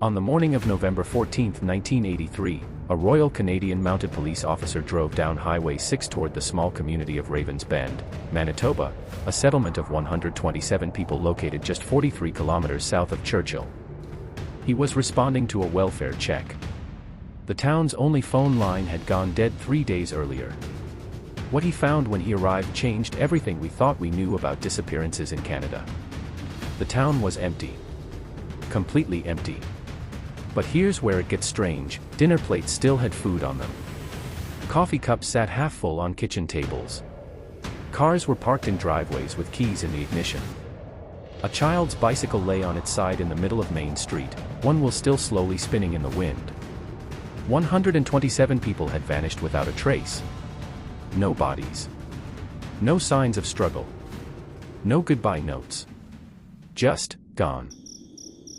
On the morning of November 14, 1983, a Royal Canadian Mounted Police officer drove down Highway 6 toward the small community of Ravens Bend, Manitoba, a settlement of 127 people located just 43 kilometers south of Churchill. He was responding to a welfare check. The town's only phone line had gone dead 3 days earlier. What he found when he arrived changed everything we thought we knew about disappearances in Canada. The town was empty. Completely empty. But here's where it gets strange: dinner plates still had food on them. Coffee cups sat half full on kitchen tables. Cars were parked in driveways with keys in the ignition. A child's bicycle lay on its side in the middle of Main Street, one wheel still slowly spinning in the wind. 127 people had vanished without a trace. No bodies. No signs of struggle. No goodbye notes. Just gone.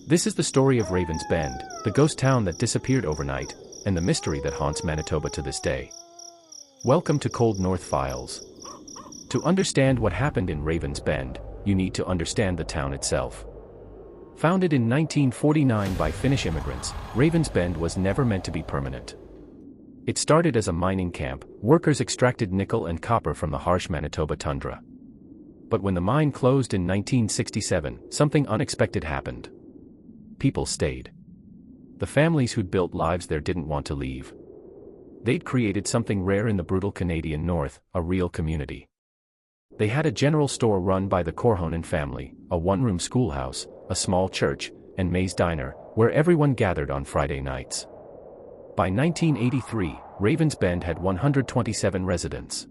This is the story of Ravens Bend, the ghost town that disappeared overnight, and the mystery that haunts Manitoba to this day. Welcome to Cold North Files. To understand what happened in Ravens Bend, you need to understand the town itself. Founded in 1949 by Finnish immigrants, Ravens Bend was never meant to be permanent. It started as a mining camp. Workers extracted nickel and copper from the harsh Manitoba tundra. But when the mine closed in 1967, something unexpected happened. People stayed. The families who'd built lives there didn't want to leave. They'd created something rare in the brutal Canadian North, a real community. They had a general store run by the Korhonen family, a one-room schoolhouse, a small church, and May's Diner, where everyone gathered on Friday nights. By 1983, Ravens Bend had 127 residents.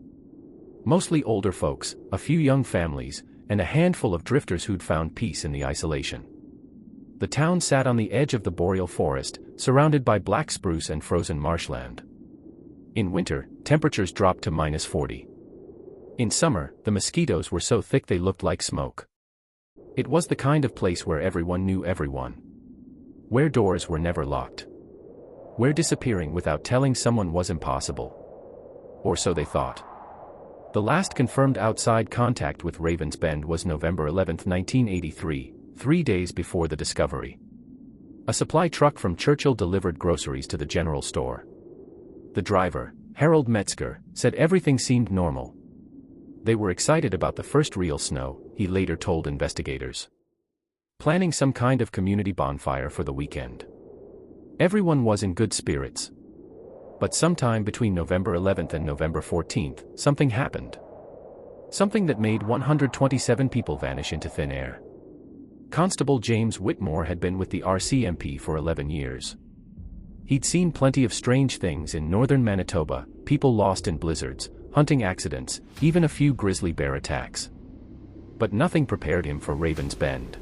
Mostly older folks, a few young families, and a handful of drifters who'd found peace in the isolation. The town sat on the edge of the boreal forest, surrounded by black spruce and frozen marshland. In winter, temperatures dropped to -40. In summer, the mosquitoes were so thick they looked like smoke. It was the kind of place where everyone knew everyone. Where doors were never locked. Where disappearing without telling someone was impossible. Or so they thought. The last confirmed outside contact with Ravens Bend was November 11, 1983. 3 days before the discovery. A supply truck from Churchill delivered groceries to the general store. The driver, Harold Metzger, said everything seemed normal. They were excited about the first real snow, he later told investigators. Planning some kind of community bonfire for the weekend. Everyone was in good spirits. But sometime between November 11th and November 14th, something happened. Something that made 127 people vanish into thin air. Constable James Whitmore had been with the RCMP for 11 years. He'd seen plenty of strange things in northern Manitoba, people lost in blizzards, hunting accidents, even a few grizzly bear attacks. But nothing prepared him for Ravens Bend.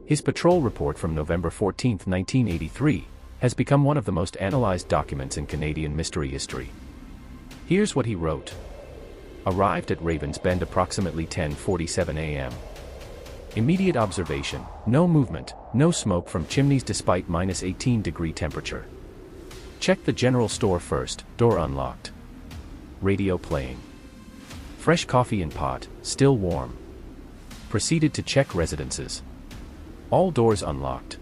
His patrol report from November 14, 1983, has become one of the most analyzed documents in Canadian mystery history. Here's what he wrote. Arrived at Ravens Bend approximately 10:47 a.m. Immediate observation, no movement, no smoke from chimneys despite -18-degree temperature. Checked the general store first, door unlocked. Radio playing. Fresh coffee in pot, still warm. Proceeded to check residences. All doors unlocked.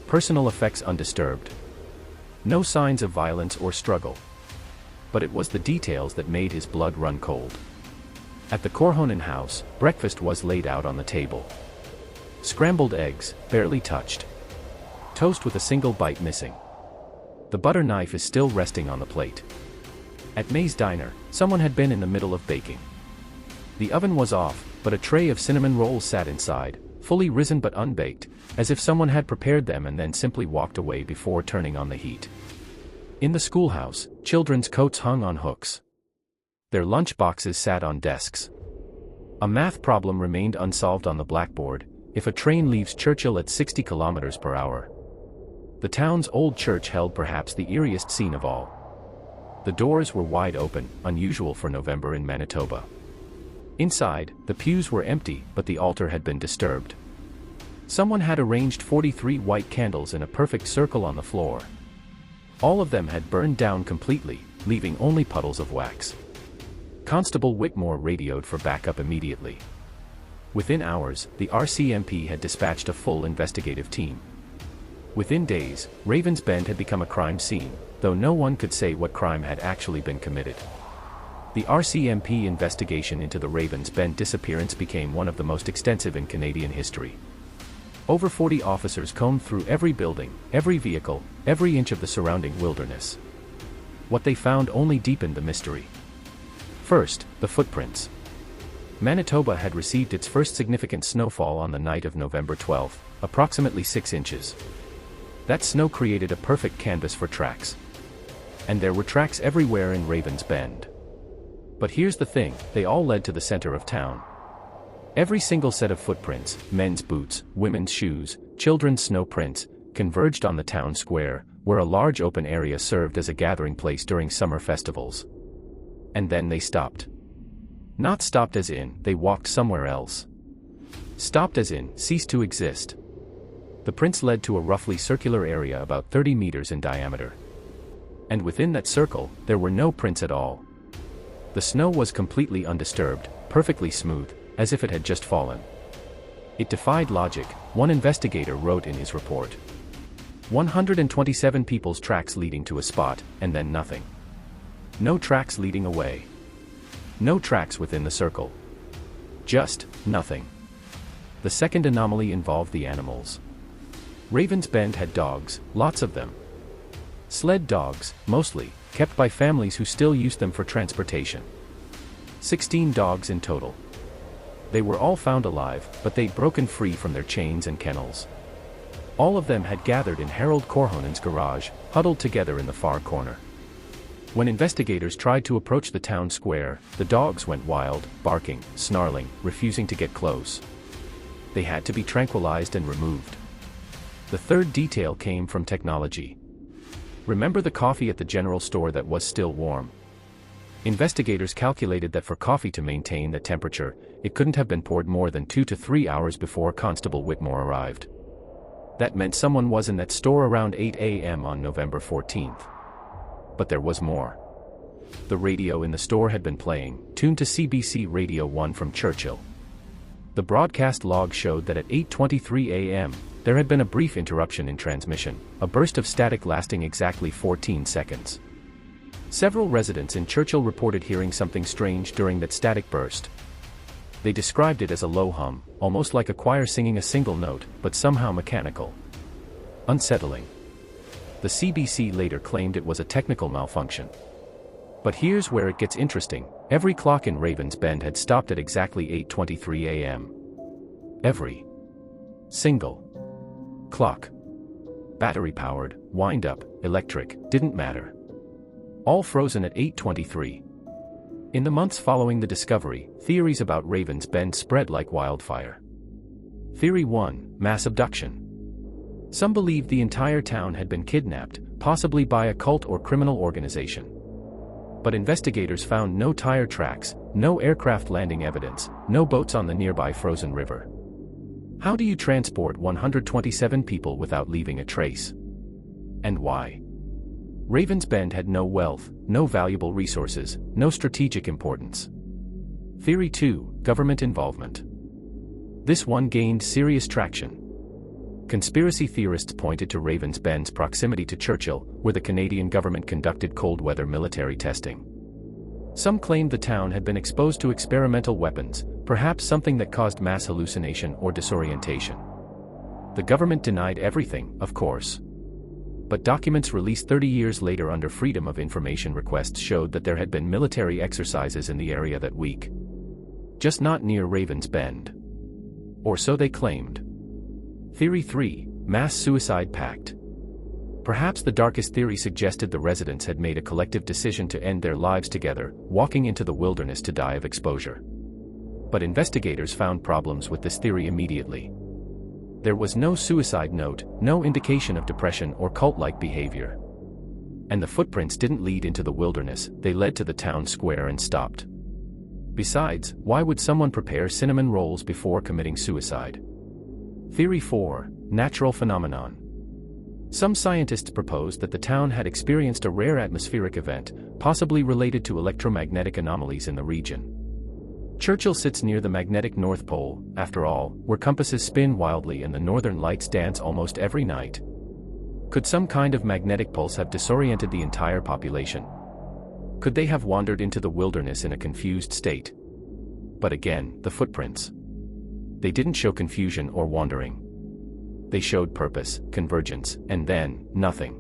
Personal effects undisturbed. No signs of violence or struggle. But it was the details that made his blood run cold. At the Korhonen house, breakfast was laid out on the table. Scrambled eggs, barely touched. Toast with a single bite missing. The butter knife is still resting on the plate. At May's Diner, someone had been in the middle of baking. The oven was off, but a tray of cinnamon rolls sat inside, fully risen but unbaked, as if someone had prepared them and then simply walked away before turning on the heat. In the schoolhouse, children's coats hung on hooks. Their lunch boxes sat on desks. A math problem remained unsolved on the blackboard: if a train leaves Churchill at 60 kilometers per hour. The town's old church held perhaps the eeriest scene of all. The doors were wide open, unusual for November in Manitoba. Inside, the pews were empty, but the altar had been disturbed. Someone had arranged 43 white candles in a perfect circle on the floor. All of them had burned down completely, leaving only puddles of wax. Constable Whitmore radioed for backup immediately. Within hours, the RCMP had dispatched a full investigative team. Within days, Ravens Bend had become a crime scene, though no one could say what crime had actually been committed. The RCMP investigation into the Ravens Bend disappearance became one of the most extensive in Canadian history. Over 40 officers combed through every building, every vehicle, every inch of the surrounding wilderness. What they found only deepened the mystery. First, the footprints. Manitoba had received its first significant snowfall on the night of November 12, approximately 6 inches. That snow created a perfect canvas for tracks. And there were tracks everywhere in Ravens Bend. But here's the thing, they all led to the center of town. Every single set of footprints, men's boots, women's shoes, children's snow prints, converged on the town square, where a large open area served as a gathering place during summer festivals. And then they stopped. Not stopped as in, they walked somewhere else. Stopped as in, ceased to exist. The prints led to a roughly circular area about 30 meters in diameter. And within that circle, there were no prints at all. The snow was completely undisturbed, perfectly smooth, as if it had just fallen. It defied logic, one investigator wrote in his report. 127 people's tracks leading to a spot, and then nothing. No tracks leading away. No tracks within the circle. Just nothing. The second anomaly involved the animals. Ravens Bend had dogs, lots of them. Sled dogs, mostly, kept by families who still used them for transportation. 16 dogs in total. They were all found alive, but they'd broken free from their chains and kennels. All of them had gathered in Harold Korhonen's garage, huddled together in the far corner. When investigators tried to approach the town square, the dogs went wild, barking, snarling, refusing to get close. They had to be tranquilized and removed. The third detail came from technology. Remember the coffee at the general store that was still warm? Investigators calculated that for coffee to maintain that temperature, it couldn't have been poured more than 2 to 3 hours before Constable Whitmore arrived. That meant someone was in that store around 8 a.m. on November 14th. But there was more. The radio in the store had been playing, tuned to CBC Radio 1 from Churchill. The broadcast log showed that at 8:23 a.m., there had been a brief interruption in transmission, a burst of static lasting exactly 14 seconds. Several residents in Churchill reported hearing something strange during that static burst. They described it as a low hum, almost like a choir singing a single note, but somehow mechanical. Unsettling. The CBC later claimed it was a technical malfunction. But here's where it gets interesting. Every clock in Ravens Bend had stopped at exactly 8:23 a.m. Every single clock. Battery-powered, wind-up, electric, didn't matter. All frozen at 8:23. In the months following the discovery, theories about Ravens Bend spread like wildfire. Theory 1, mass abduction. Some believed the entire town had been kidnapped, possibly by a cult or criminal organization. But investigators found no tire tracks, no aircraft landing evidence, no boats on the nearby frozen river. How do you transport 127 people without leaving a trace? And why? Ravens Bend had no wealth, no valuable resources, no strategic importance. Theory 2, government involvement. This one gained serious traction. Conspiracy theorists pointed to Ravens Bend's proximity to Churchill, where the Canadian government conducted cold-weather military testing. Some claimed the town had been exposed to experimental weapons, perhaps something that caused mass hallucination or disorientation. The government denied everything, of course. But documents released 30 years later under Freedom of Information requests showed that there had been military exercises in the area that week. Just not near Ravens Bend. Or so they claimed. Theory 3, mass suicide pact. Perhaps the darkest theory suggested the residents had made a collective decision to end their lives together, walking into the wilderness to die of exposure. But investigators found problems with this theory immediately. There was no suicide note, no indication of depression or cult-like behavior. And the footprints didn't lead into the wilderness, they led to the town square and stopped. Besides, why would someone prepare cinnamon rolls before committing suicide? Theory 4, natural phenomenon. Some scientists proposed that the town had experienced a rare atmospheric event, possibly related to electromagnetic anomalies in the region. Churchill sits near the magnetic North Pole, after all, where compasses spin wildly and the northern lights dance almost every night. Could some kind of magnetic pulse have disoriented the entire population? Could they have wandered into the wilderness in a confused state? But again, the footprints. They didn't show confusion or wandering. They showed purpose, convergence, and then, nothing.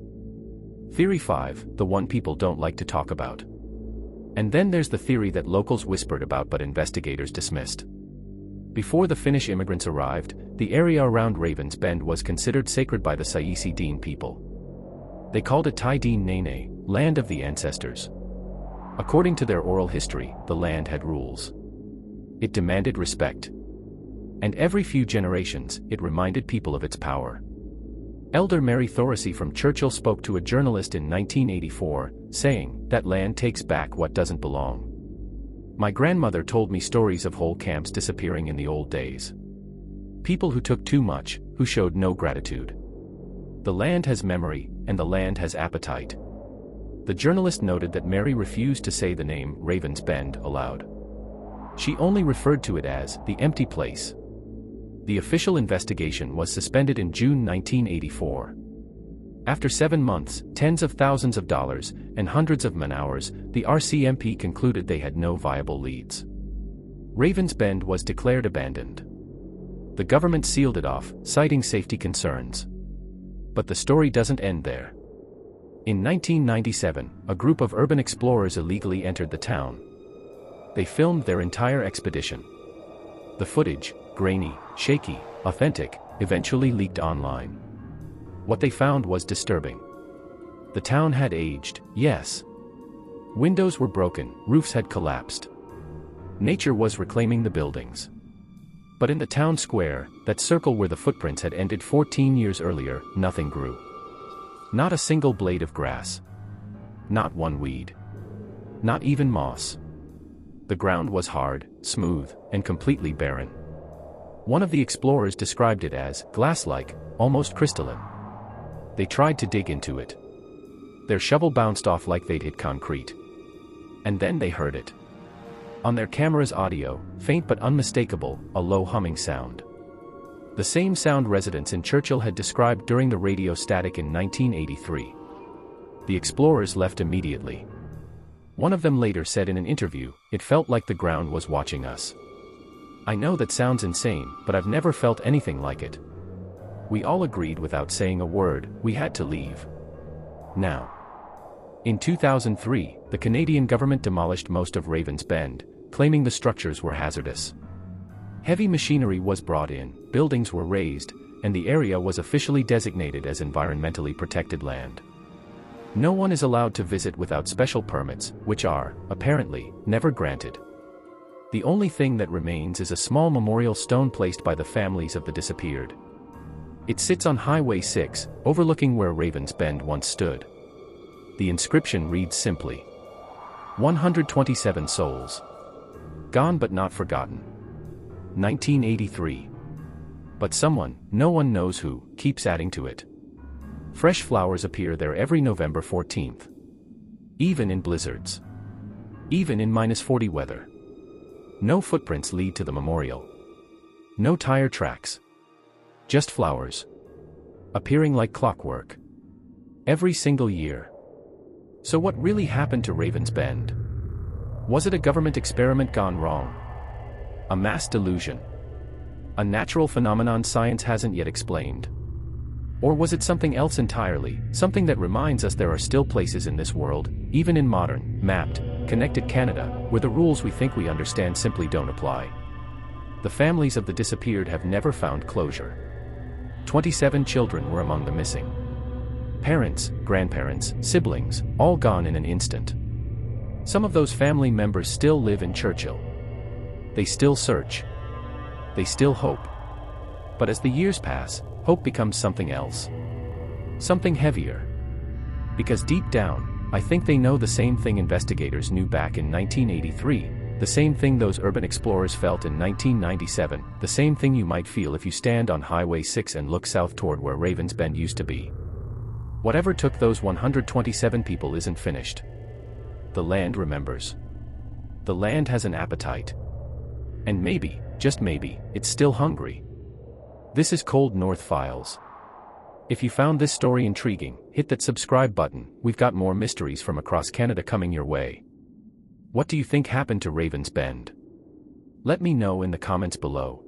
Theory 5, the one people don't like to talk about. And then there's the theory that locals whispered about but investigators dismissed. Before the Finnish immigrants arrived, the area around Ravens Bend was considered sacred by the Saisi Deen people. They called it Tai Deen Nene, land of the ancestors. According to their oral history, the land had rules. It demanded respect. And every few generations, it reminded people of its power. Elder Mary Thorisey from Churchill spoke to a journalist in 1984, saying, "That land takes back what doesn't belong." My grandmother told me stories of whole camps disappearing in the old days. People who took too much, who showed no gratitude. The land has memory, and the land has appetite. The journalist noted that Mary refused to say the name Ravens Bend aloud. She only referred to it as the empty place. The official investigation was suspended in June 1984. After 7 months, tens of thousands of dollars, and hundreds of man-hours, the RCMP concluded they had no viable leads. Ravens Bend was declared abandoned. The government sealed it off, citing safety concerns. But the story doesn't end there. In 1997, a group of urban explorers illegally entered the town. They filmed their entire expedition. The footage, grainy, shaky, authentic, eventually leaked online. What they found was disturbing. The town had aged, yes. Windows were broken, roofs had collapsed. Nature was reclaiming the buildings. But in the town square, that circle where the footprints had ended 14 years earlier, nothing grew. Not a single blade of grass. Not one weed. Not even moss. The ground was hard, smooth, and completely barren. One of the explorers described it as glass-like, almost crystalline. They tried to dig into it. Their shovel bounced off like they'd hit concrete. And then they heard it. On their camera's audio, faint but unmistakable, a low humming sound. The same sound residents in Churchill had described during the radio static in 1983. The explorers left immediately. One of them later said in an interview, "It felt like the ground was watching us. I know that sounds insane, but I've never felt anything like it." We all agreed without saying a word, we had to leave. Now. In 2003, the Canadian government demolished most of Ravens Bend, claiming the structures were hazardous. Heavy machinery was brought in, buildings were raised, and the area was officially designated as environmentally protected land. No one is allowed to visit without special permits, which are, apparently, never granted. The only thing that remains is a small memorial stone placed by the families of the disappeared. It sits on Highway 6, overlooking where Ravens Bend once stood. The inscription reads simply, 127 souls. Gone but not forgotten. 1983. But someone, no one knows who, keeps adding to it. Fresh flowers appear there every November 14th. Even in blizzards. Even in -40 weather. No footprints lead to the memorial. No tire tracks. Just flowers. Appearing like clockwork. Every single year. So what really happened to Ravens Bend? Was it a government experiment gone wrong? A mass delusion? A natural phenomenon science hasn't yet explained? Or was it something else entirely, something that reminds us there are still places in this world, even in modern, mapped, connected Canada, where the rules we think we understand simply don't apply? The families of the disappeared have never found closure. 27 children were among the missing. Parents, grandparents, siblings, all gone in an instant. Some of those family members still live in Churchill. They still search. They still hope. But as the years pass, hope becomes something else. Something heavier. Because deep down, I think they know the same thing investigators knew back in 1983, the same thing those urban explorers felt in 1997, the same thing you might feel if you stand on Highway 6 and look south toward where Ravens Bend used to be. Whatever took those 127 people isn't finished. The land remembers. The land has an appetite. And maybe, just maybe, it's still hungry. This is Cold North Files. If you found this story intriguing, hit that subscribe button. We've got more mysteries from across Canada coming your way. What do you think happened to Ravens Bend? Let me know in the comments below.